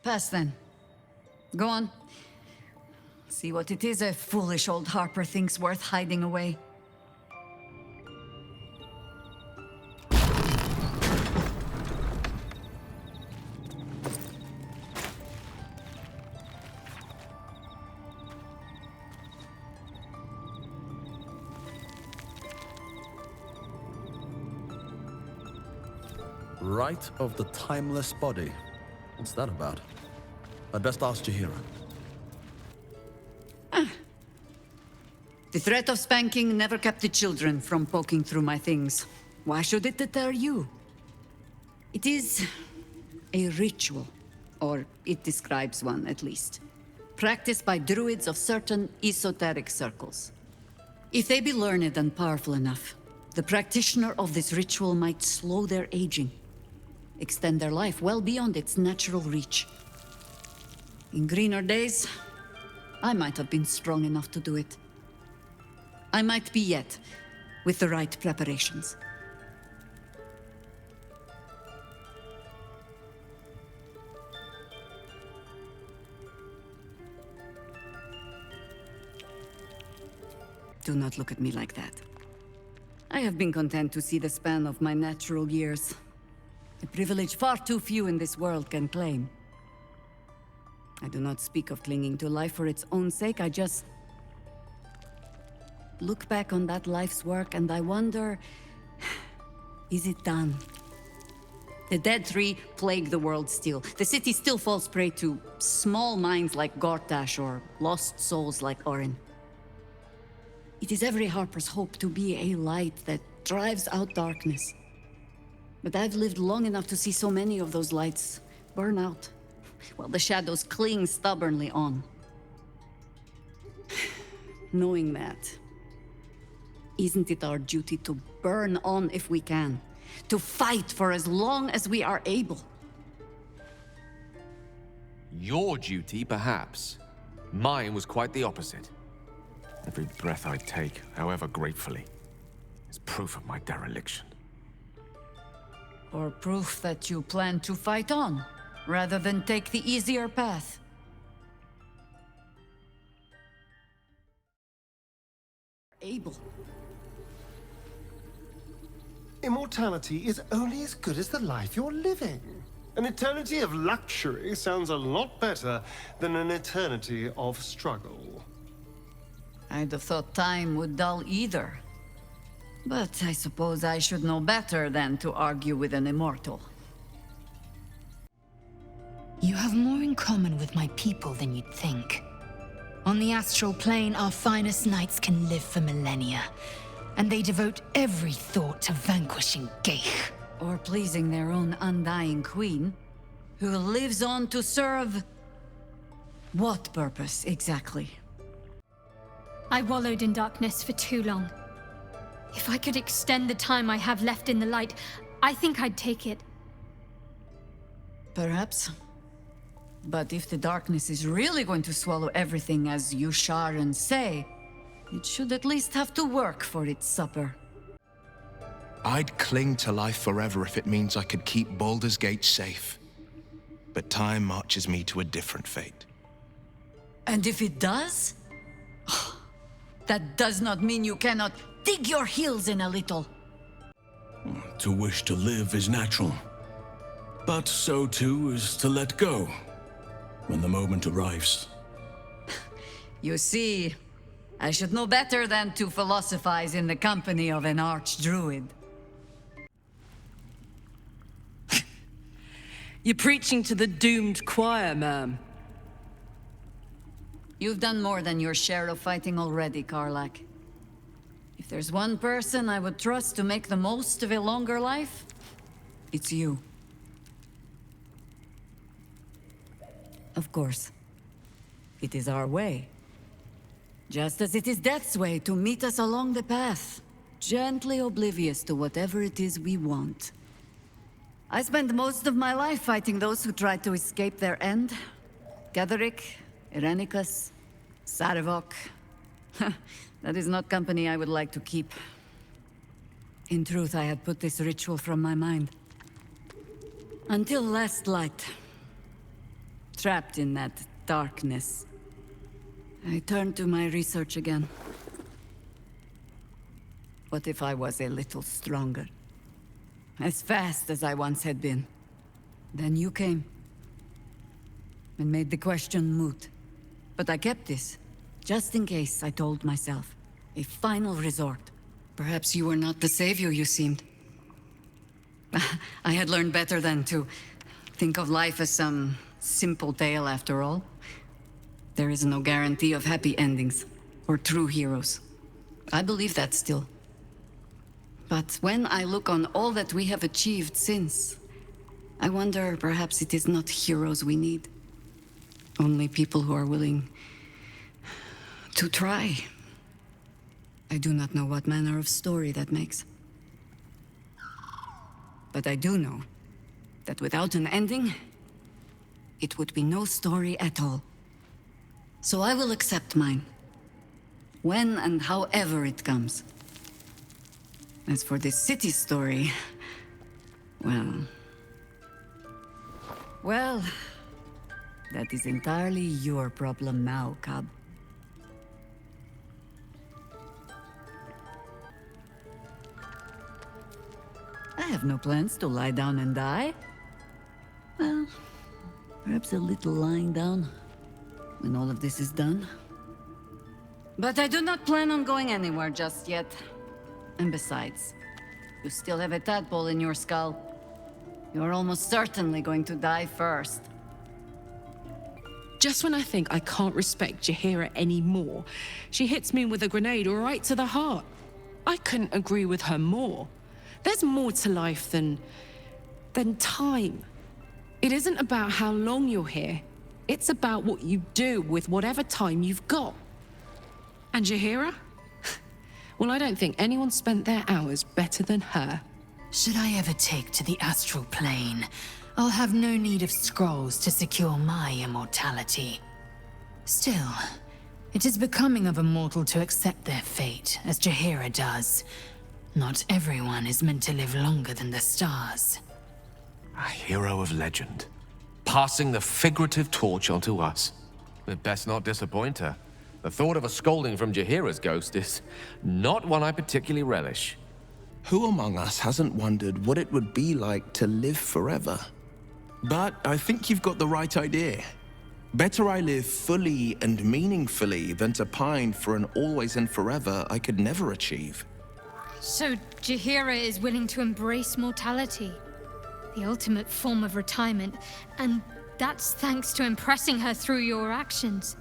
Pass then. Go on. See what it is a foolish old Harper thinks worth hiding away. Rite of the Timeless Body. What's that about? I'd best ask GeForce. The threat of spanking never kept the children from poking through my things. Why should it deter you? It is a ritual, or it describes one at least, practiced by druids of certain esoteric circles. If they be learned and powerful enough, the practitioner of this ritual might slow their aging, extend their life well beyond its natural reach. In greener days, I might have been strong enough to do it. I might be yet, with the right preparations. Do not look at me like that. I have been content to see the span of my natural years. A privilege far too few in this world can claim. I do not speak of clinging to life for its own sake, I just look back on that life's work and I wonder, is it done? The dead three plague the world still. The city still falls prey to small minds like Gortash or lost souls like Orin. It is every Harper's hope to be a light that drives out darkness. But I've lived long enough to see so many of those lights burn out, while the shadows cling stubbornly on. Knowing that, isn't it our duty to burn on if we can? To fight for as long as we are able? Your duty, perhaps. Mine was quite the opposite. Every breath I take, however gratefully, is proof of my dereliction. Or proof that you plan to fight on, rather than take the easier path. Able. Immortality is only as good as the life you're living. An eternity of luxury sounds a lot better than an eternity of struggle. I'd have thought time would dull either. But I suppose I should know better than to argue with an immortal. You have more in common with my people than you'd think. On the astral plane, our finest knights can live for millennia, and they devote every thought to vanquishing Geich. Or pleasing their own undying queen, who lives on to serve... what purpose, exactly? I wallowed in darkness for too long. If I could extend the time I have left in the light, I think I'd take it. Perhaps. But if the darkness is really going to swallow everything as you Sharan say, it should at least have to work for its supper. I'd cling to life forever if it means I could keep Baldur's Gate safe. But time marches me to a different fate. And if it does? That does not mean you cannot dig your heels in a little. To wish to live is natural. But so too is to let go when the moment arrives. You see, I should know better than to philosophize in the company of an archdruid. You're preaching to the doomed choir, ma'am. You've done more than your share of fighting already, Karlach. If there's one person I would trust to make the most of a longer life, it's you. Of course, it is our way. Just as it is Death's way to meet us along the path, gently oblivious to whatever it is we want. I spent most of my life fighting those who tried to escape their end. Gatherick, Irenicus, Sarevok. That is not company I would like to keep. In truth, I had put this ritual from my mind. Until last light. trapped in that darkness. I turned to my research again. What if I was a little stronger? As fast as I once had been. Then you came. And made the question moot. But I kept this. Just in case, I told myself. A final resort. Perhaps you were not the savior you seemed. I had learned better than to think of life as some simple tale after all. There is no guarantee of happy endings, or true heroes. I believe that still. But when I look on all that we have achieved since, I wonder perhaps it is not heroes we need. Only people who are willing to try. I do not know what manner of story that makes. But I do know that without an ending, it would be no story at all. So I will accept mine. When and however it comes. As for this city story, well, that is entirely your problem now, Cub. I have no plans to lie down and die. Well, perhaps a little lying down when all of this is done. But I do not plan on going anywhere just yet. And besides, you still have a tadpole in your skull. You're almost certainly going to die first. Just when I think I can't respect Jaheira anymore, she hits me with a grenade right to the heart. I couldn't agree with her more. There's more to life than time. It isn't about how long you're here. It's about what you do with whatever time you've got. And Jaheira? Well, I don't think anyone spent their hours better than her. Should I ever take to the astral plane, I'll have no need of scrolls to secure my immortality. Still, it is becoming of a mortal to accept their fate, as Jaheira does. Not everyone is meant to live longer than the stars. A hero of legend. Passing the figurative torch onto us. We'd best not disappoint her. The thought of a scolding from Jaheira's ghost is not one I particularly relish. Who among us hasn't wondered what it would be like to live forever? But I think you've got the right idea. Better I live fully and meaningfully than to pine for an always and forever I could never achieve. So Jaheira is willing to embrace mortality, the ultimate form of retirement, and that's thanks to impressing her through your actions.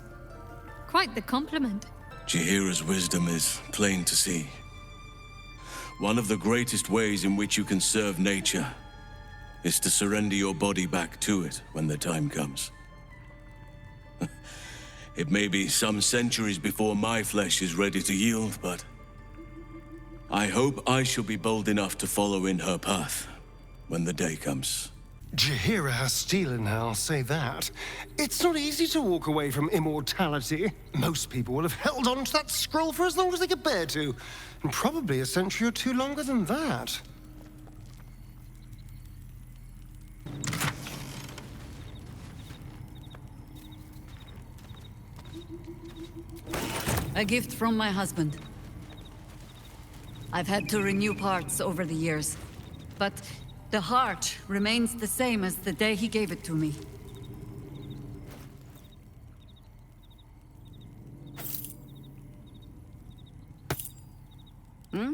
Quite the compliment. Jaheira's wisdom is plain to see. One of the greatest ways in which you can serve nature is to surrender your body back to it when the time comes. It may be some centuries before my flesh is ready to yield, but I hope I shall be bold enough to follow in her path when the day comes. Jaheira has steel in her, I'll say that. It's not easy to walk away from immortality. Most people will have held on to that scroll for as long as they could bear to. And probably a century or two longer than that. A gift from my husband. I've had to renew parts over the years, but the heart remains the same as the day he gave it to me. Hmm?